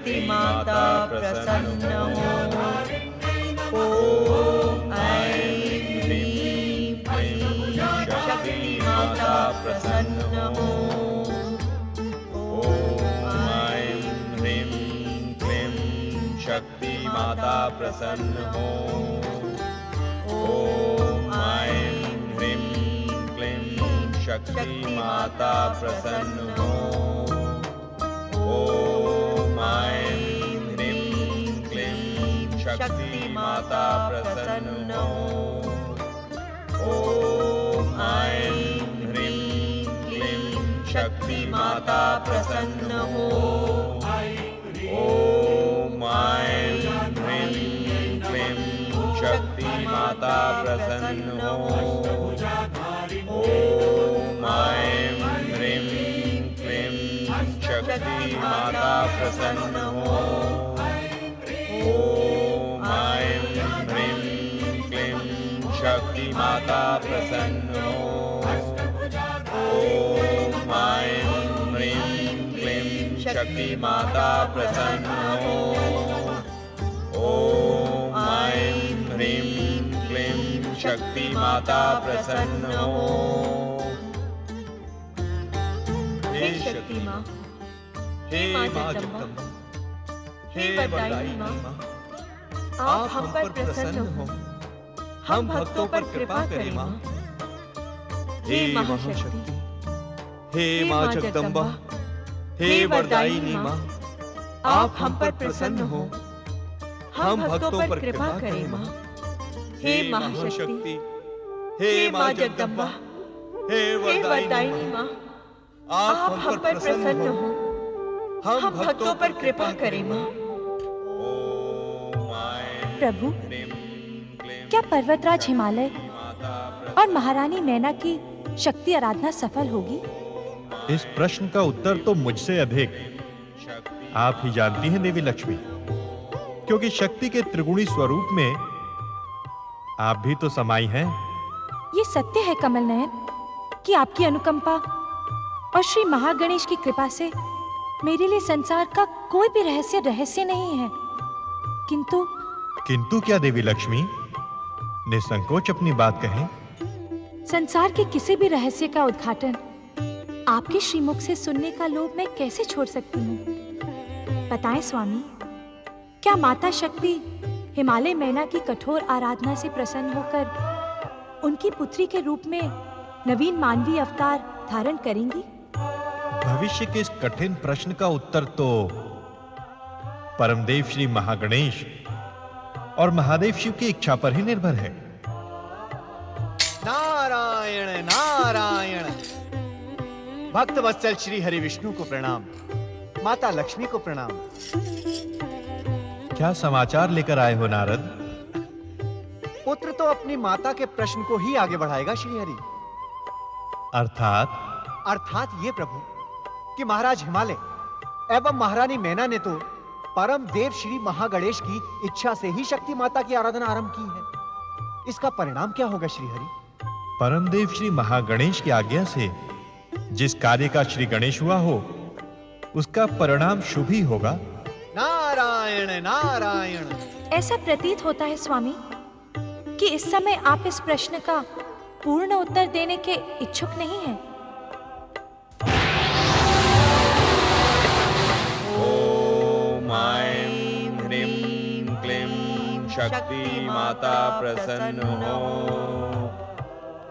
शक्ति माता प्रसन्न हो। ओम ऐं ह्रीं क्लीं शक्ति माता प्रसन्न हो। ओम ऐं ह्रीं क्लीं शक्ति माता प्रसन्न हो। ओम ऐं ह्रीं क्लीं शक्ति माता प्रसन्न हो। ओम ऐं ह्रीं क्लीं शक्ति माता प्रसन्न हो। ओम ऐं ह्रीं क्लीं शक्ति माता प्रसन्न हो। ओम ऐं ह्रीं क्लीं शक्ति माता प्रसन्न हो। ओम ऐं ह्रीं क्लीं शक्ति माता प्रसन्न हो। ओम ऐं ह्रीं क्लीं शक्ति माता प्रसन्न हो। ओम ऐं ह्रीं क्लीं शक्ति माता प्रसन्न हो। ओम ऐं ह्रीं क्लीं शक्ति माता प्रसन्न हो। हे शक्ति माँ, हे माँ जगदम्बा, हे वरदायिनी माँ, आप हम पर प्रसन्न हो, हम भक्तों पर कृपा करें माँ। हे महाशक्ति, हे माँ जगदम्बा, हे वरदायिनी माँ, आप हम पर प्रसन्न हो, हम भक्तों पर कृपा करें माँ। हे महाशक्ति, हे माँ जगदम्बा, हे वरदायिनी माँ, आप हम पर प्रसन्न हो, हम भक्तों पर कृपा करें माँ। प्रभु, क्या पर्वतराज हिमालय और महारानी मैना की शक्ति आराधना सफल होगी? इस प्रश्न का उत्तर तो मुझसे अधिक आप ही जानती हैं देवी लक्ष्मी, क्योंकि शक्ति के त्रिगुणी स्वरूप में आप भी तो समाई हैं। ये सत्य है कमल नयन कि आपकी अनुकंपा और श्री महागणेश की कृपा से मेरे लिए संसार का कोई भी रहस्य नहीं है। किंतु क्या देवी लक्ष्मी? निसंकोच अपनी बात कहें। संसार के किसी भी रहस्य का उद्घाटन आपके श्रीमुख से सुनने का लोभ मैं कैसे छोड़ सकती हूँ? बताएं स्वामी, क्या माता शक्ति हिमालय मैना की कठोर आराधना से प्रसन्न होकर उनकी पुत्री के रूप में नवीन मानवीय अवतार धारण करेंगी? भविष्य के इस कठिन प्रश्न का उत्तर तो परमदेव श्री महागणेश और महादेव शिव की इच्छा पर ही निर्भर है। नारायण नारायण। भक्त वत्सल श्री हरि विष्णु को प्रणाम, माता लक्ष्मी को प्रणाम। क्या समाचार लेकर आए हो नारद? पुत्र तो अपनी माता के प्रश्न को ही आगे बढ़ाएगा श्री हरि। अर्थात ये प्रभु कि महाराज हिमालय एवं महारानी मैना ने तो परम देव श्री महागणेश की इच्छा से ही शक्ति माता की आराधना आरंभ की है। इसका परिणाम क्या होगा श्री हरि? परमदेव श्री महागणेश की आज्ञा से जिस कार्य का श्री गणेश हुआ हो, उसका परिणाम शुभ ही होगा। नारायण नारायण। ऐसा प्रतीत होता है स्वामी कि इस समय आप इस प्रश्न का पूर्ण उत्तर देने के इच्छुक नहीं हैं। ओम ऐं ह्रीं क्लीं शक्ति माता प्रसन्न हो।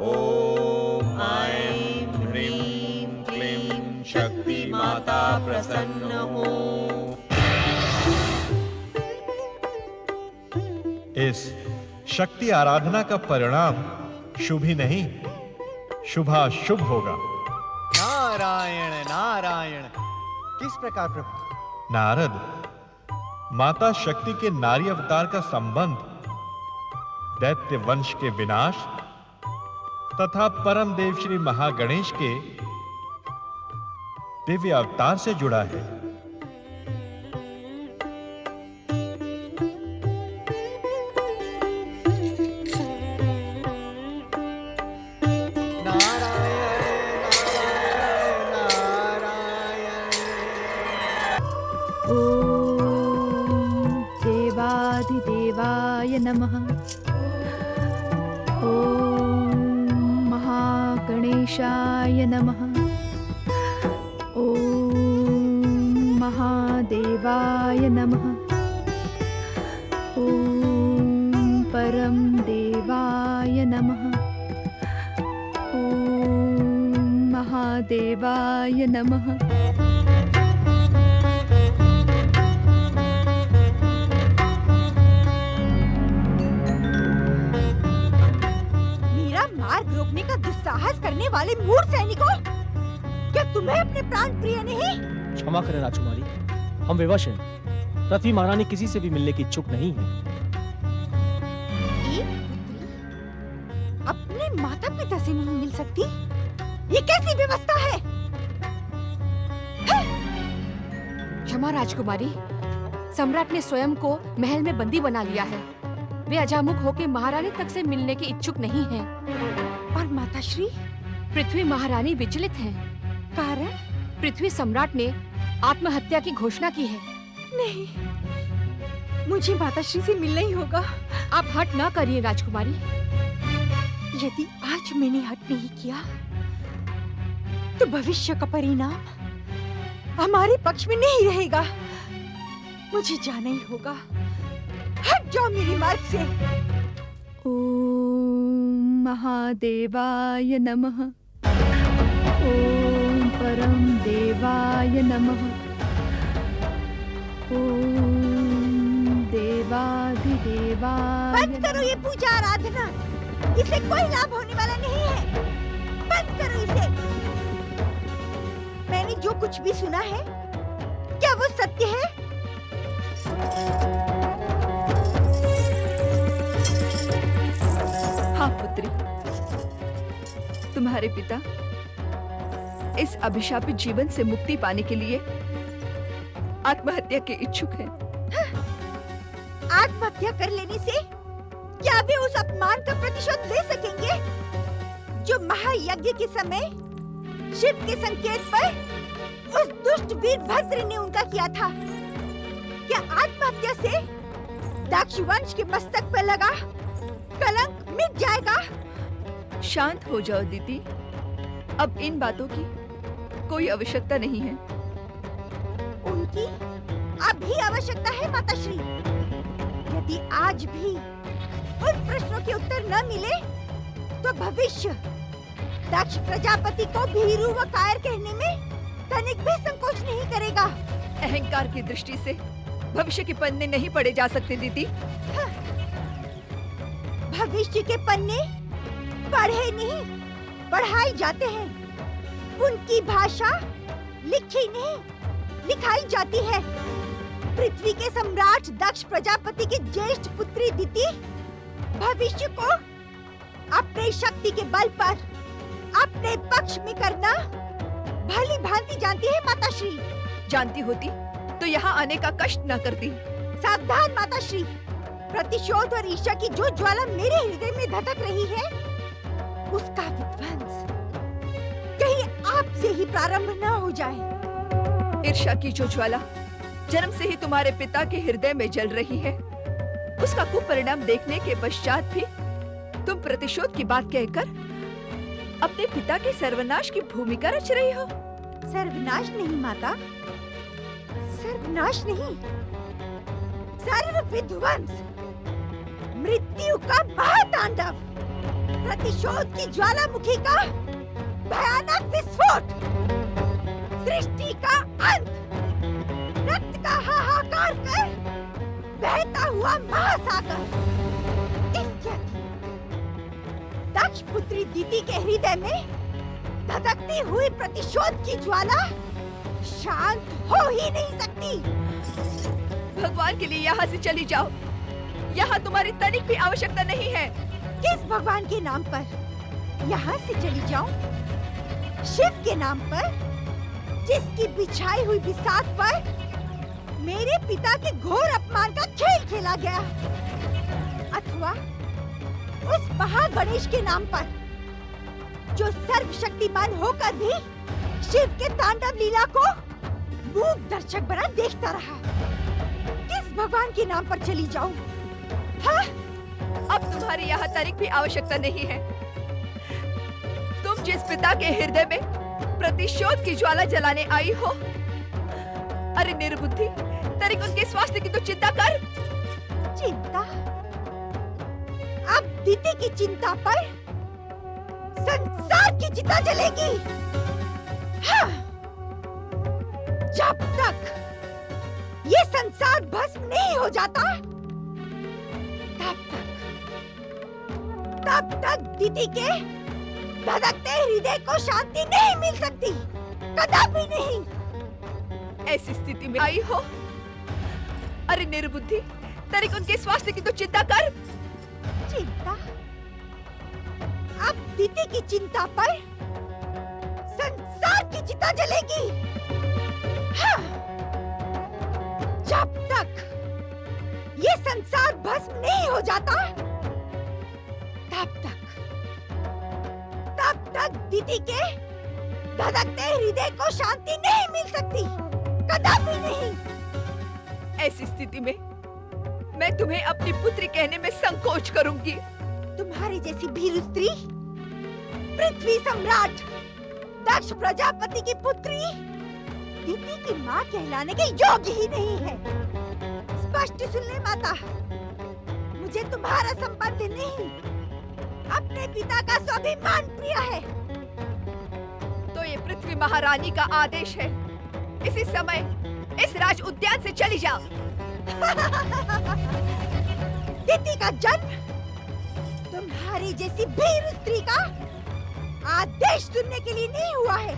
ओम ऐं ह्रीं क्लीं शक्ति माता प्रसन्न हो। इस शक्ति आराधना का परिणाम शुभ ही नहीं, शुभाशुभ होगा। नारायण नारायण। किस प्रकार प्रभु? नारद, माता शक्ति के नारी अवतार का संबंध दैत्य वंश के विनाश तथा परम देव श्री महागणेश के दिव्य अवतार से जुड़ा है। ओम महादेवाय नमः। ॐ महागणेशाय नमः। ॐ महादेवाय नमः। ॐ परम देवाय नमः। ॐ महादेवाय नमः। मेरा मार्ग रोकने का दुस्साहस करने वाले मूर्ख सैनिकों, क्या तुम्हें अपने प्राण प्रिय नहीं? क्षमा करें राजकुमारी, हम विवश हैं। पृथ्वी महारानी किसी से भी मिलने की इच्छुक नहीं है। एक पुत्री अपने माता पिता से नहीं मिल सकती? ये कैसी व्यवस्था है? क्षमा राजकुमारी, सम्राट ने स्वयं को महल में बंदी बना लिया है। वे अजामुख होकर महारानी तक से मिलने के इच्छुक नहीं हैं। और माताश्री? पृथ्वी महारानी विचलित हैं। कारण? पृथ्वी सम्राट ने आत्महत्या की घोषणा की है। नहीं, मुझे माताश्री से मिलना ही होगा। आप हट ना करिए राजकुमारी। यदि आज मैंने हट नहीं किया तो भविष्य का परिणाम हमारे पक्ष में नहीं रहेगा। मुझे जाना ही होगा। हट जाओ मेरे मार्ग से। ॐ महादेवाय नमः। ॐ परम देवाय नमः। ॐ देवाधिदेवाय। बंद करो ये पूजा आराधना, इसे कोई लाभ होने वाला नहीं है। बंद करो इसे। मैंने जो कुछ भी सुना है, क्या वो सत्य है? हाँ पुत्री, तुम्हारे पिता इस अभिशापित जीवन से मुक्ति पाने के लिए आत्महत्या के इच्छुक हैं। आत्महत्या कर लेने से क्या वे उस अपमान का प्रतिशोध ले सकेंगे जो महायज्ञ के समय शिव के संकेत पर उस दुष्ट वीरभद्र ने उनका किया था? क्या आत्महत्या से दक्ष वंश के मस्तक पर लगा कलंक मिट जाएगा? शांत हो जाओ दीदी, अब इन बातों की कोई आवश्यकता नहीं है। उनकी अभी आवश्यकता है माताश्री। यदि आज भी उन प्रश्नों के उत्तर न मिले तो भविष्य दक्ष प्रजापति को भीरू व कायर कहने में तनिक भी संकोच नहीं करेगा। अहंकार की दृष्टि से भविष्य के पन्ने नहीं पढ़े जा सकते दीदी। भविष्य के पन्ने पढ़े नहीं, पढ़ाई जाते हैं। उनकी भाषा लिखी नहीं, लिखाई जाती है। पृथ्वी के सम्राट दक्ष प्रजापति की ज्येष्ठ पुत्री दिति भविष्य को अपने शक्ति के बल पर अपने पक्ष में करना भली भांति जानती है माताश्री। जानती होती तो यहाँ आने का कष्ट न करती। सावधान माताश्री, प्रतिशोध और ईर्ष्या की जो ज्वाला मेरे हृदय में धधक रही है, उसका विध्वंस कहीं आपसे ही प्रारंभ न हो जाए। ईर्ष्या की जो ज्वाला जन्म से ही तुम्हारे पिता के हृदय में जल रही है, उसका कुपरिणाम देखने के पश्चात भी तुम प्रतिशोध की बात कहकर अपने पिता के सर्वनाश की भूमिका रच रही हो। सर्वनाश नहीं माता, सर्वनाश नहीं, सर्व विध्वंस, मृत्यु का महातांडव, प्रतिशोध की ज्वालामुखी का भयानक विस्फोट, सृष्टि का अंत, रक्त का हाहाकार कर बहता हुआ महासागर। इसके दक्ष पुत्री दिति के हृदय में धधकती हुई प्रतिशोध की ज्वाला शांत हो ही नहीं सकती। भगवान के लिए यहाँ से चली जाओ, यहाँ तुम्हारी तनिक भी आवश्यकता नहीं है। किस भगवान के नाम पर यहाँ से चली जाऊं? शिव के नाम पर, जिसकी बिछाई हुई बिसात पर मेरे पिता के घोर अपमान का खेल खेला गया, अथवा उस महागणेश के नाम पर, जो सर्वशक्तिमान होकर भी शिव के तांडव लीला को मूक दर्शक बना देखता रहा। किस भगवान के नाम पर चली जाऊं? हाँ? अब तुम्हारी यहाँ तारीख भी आवश्यकता नहीं है। तुम जिस पिता के हृदय में प्रतिशोध की ज्वाला जलाने आई हो, अरे निर्बुद्धि, तारीख उनके स्वास्थ्य की तो चिंता कर। चिंता? अब दीदी की चिंता पर संसार की चिता जलेगी। हाँ। जब तक ये संसार भस्म नहीं हो जाता, तब तक दीदी के धड़कते हृदय को शांति नहीं मिल सकती, कदापि नहीं। ऐसी स्थिति में आई हो, अरे निर्बुद्धि, तारीख उनके स्वास्थ्य की तो चिंता कर। चिंता? अब दीदी की चिंता पर संसार की चिता जलेगी। हाँ। जब तक ये संसार भस्म नहीं हो जाता, तब तक दीदी के धड़कते हृदय को शांति नहीं मिल सकती, कदापि नहीं। ऐसी स्थिति में मैं तुम्हें अपनी पुत्री कहने में संकोच करूंगी। तुम्हारी जैसी भीरू स्त्री, पृथ्वी सम्राट दक्ष प्रजापति की पुत्री, दीदी की माँ कहलाने के योग्य ही नहीं है। स्पष्ट सुन ले माता, मुझे तुम्हारा संबंध नहीं, अपने पिता का स्वाभिमान प्रिय है। तो ये पृथ्वी महारानी का आदेश है, इसी समय इस राज उद्यान से चली जाओ। दीदी का जन्म तुम्हारी जैसी भीरू स्त्री का आदेश सुनने के लिए नहीं हुआ है।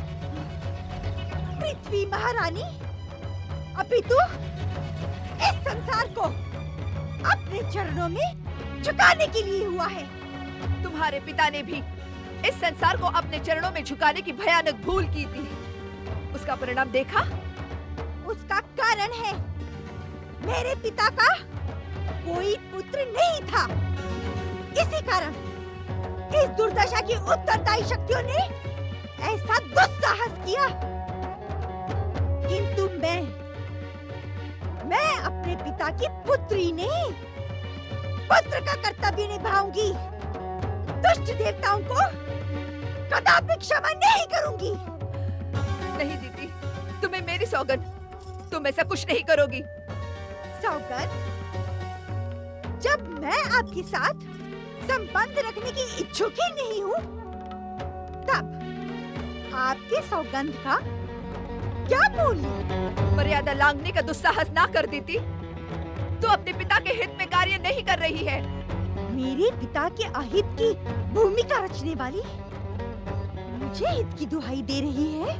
पृथ्वी महारानी अपितु इस संसार को अपने चरणों में झुकाने के लिए हुआ है। तुम्हारे पिता ने भी इस संसार को अपने चरणों में झुकाने की भयानक भूल की थी। उसका परिणाम देखा? उसका कारण है, मेरे पिता का कोई पुत्र नहीं था। इसी कारण इस दुर्दशा की उत्तरदायी शक्तियों ने ऐसा दुस्साहस किया। किंतु मैं अपने पिता की पुत्री नहीं, पुत्र का कर्तव्य निभाऊंगी। दुष्ट देवताओं को कदापि क्षमा नहीं करूंगी। नहीं दीदी, तुम्हें मेरी सौगंध, तुम ऐसा कुछ नहीं करोगी। सौगंध? जब मैं आपके साथ संबंध रखने की इच्छुक ही नहीं हूँ, तब आपके सौगंध का क्या मूल्य? मर्यादा लांघने का दुस्साहस ना कर देती तो अपने पिता के हित में कार्य नहीं कर रही है। मेरे पिता के अहित की भूमिका रचने वाली मुझे हित की दुहाई दे रही है।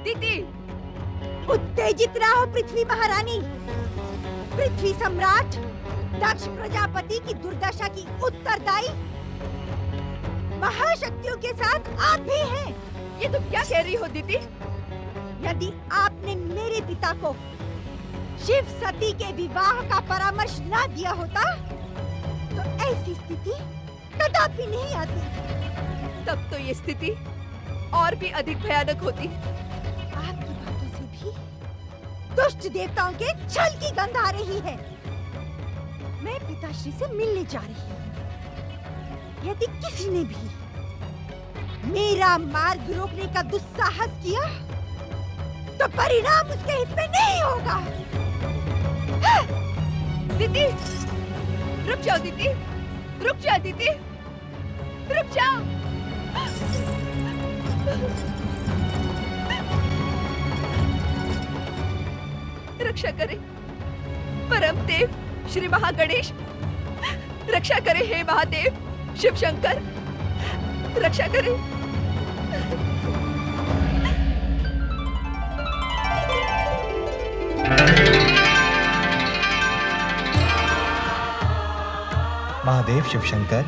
दीदी, उत्तेजित रहो पृथ्वी महारानी। पृथ्वी सम्राट दक्ष प्रजापति की दुर्दशा की उत्तरदायी महाशक्तियों के साथ आप भी हैं। ये तुम क्या कह रही हो दीदी? यदि आपने मेरे पिता को शिव सती के विवाह का परामर्श ना दिया होता, तो ऐसी स्थिति कदापि नहीं आती। तब तो ये स्थिति और भी अधिक भयानक होती। आपकी बातों से भी दुष्ट देवताओं के छल की गंध आ रही है। मैं पिताश्री से मिलने जा रही हूँ। यदि किसी ने भी मेरा मार्ग रोकने का दुस्साहस किया, तो परिणाम उसके हित में नहीं होगा। दीदी, रुक जाओ दीदी, रुक जाओ दीदी, रुक जाओ। रक्षा करे परम देव श्री महागणेश, रक्षा करे हे महादेव शिव शंकर, रक्षा करे। महादेव शिव शंकर,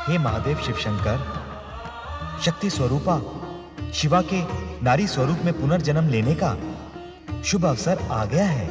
हे महादेव शिव शंकर, शक्ति स्वरूपा शिवा के नारी स्वरूप में पुनर्जन्म लेने का शुभ अवसर आ गया है।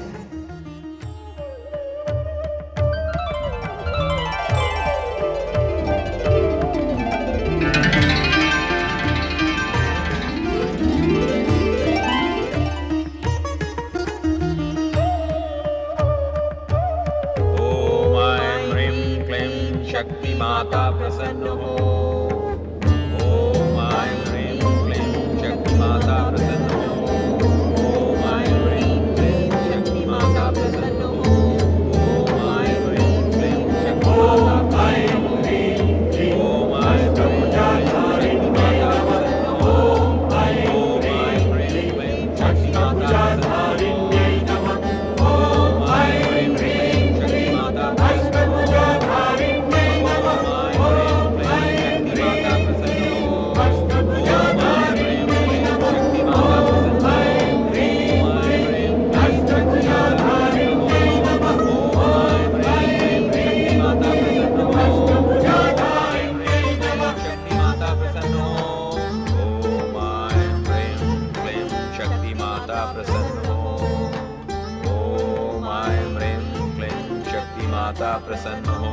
माता प्रसन्न हो।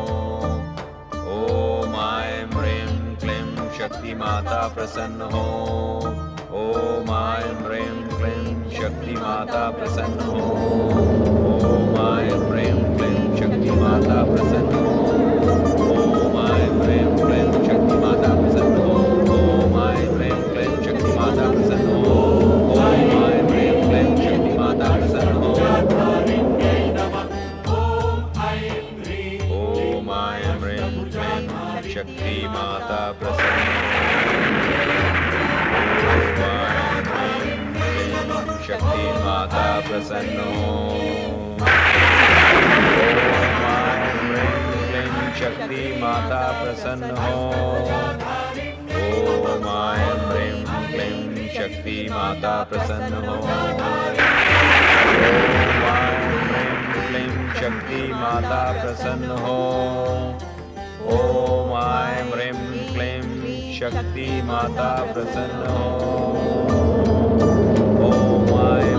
ओम ऐं ह्रीं क्लीं शक्ति माता प्रसन्न हो। ओम ऐं ह्रीं क्लीं शक्ति माता प्रसन्न हो। ओम ऐं ह्रीं क्लीं शक्ति माता प्रसन्न हो। ओम ऐं ह्रीं क्लीं शक्ति माता प्रसन्न हो। ओम ऐं ह्रीं क्लीं शक्ति माता प्रसन्न हो। ओम ऐं ह्रीं क्लीं शक्ति माता प्रसन्न हो। ओम ऐं ह्रीं क्लीं शक्ति माता प्रसन्न हो। शक्ति माता प्रसन्न हो। ओम ऐं ह्रीं क्लीं शक्ति माता प्रसन्न हो। ओम ऐं ह्रीं क्लीं शक्ति माता प्रसन्न हो। ओम ऐं ह्रीं क्लीं शक्ति माता प्रसन्न हो। ओम ऐं ह्रीं क्लीं शक्ति माता प्रसन्न हो। ओम ऐं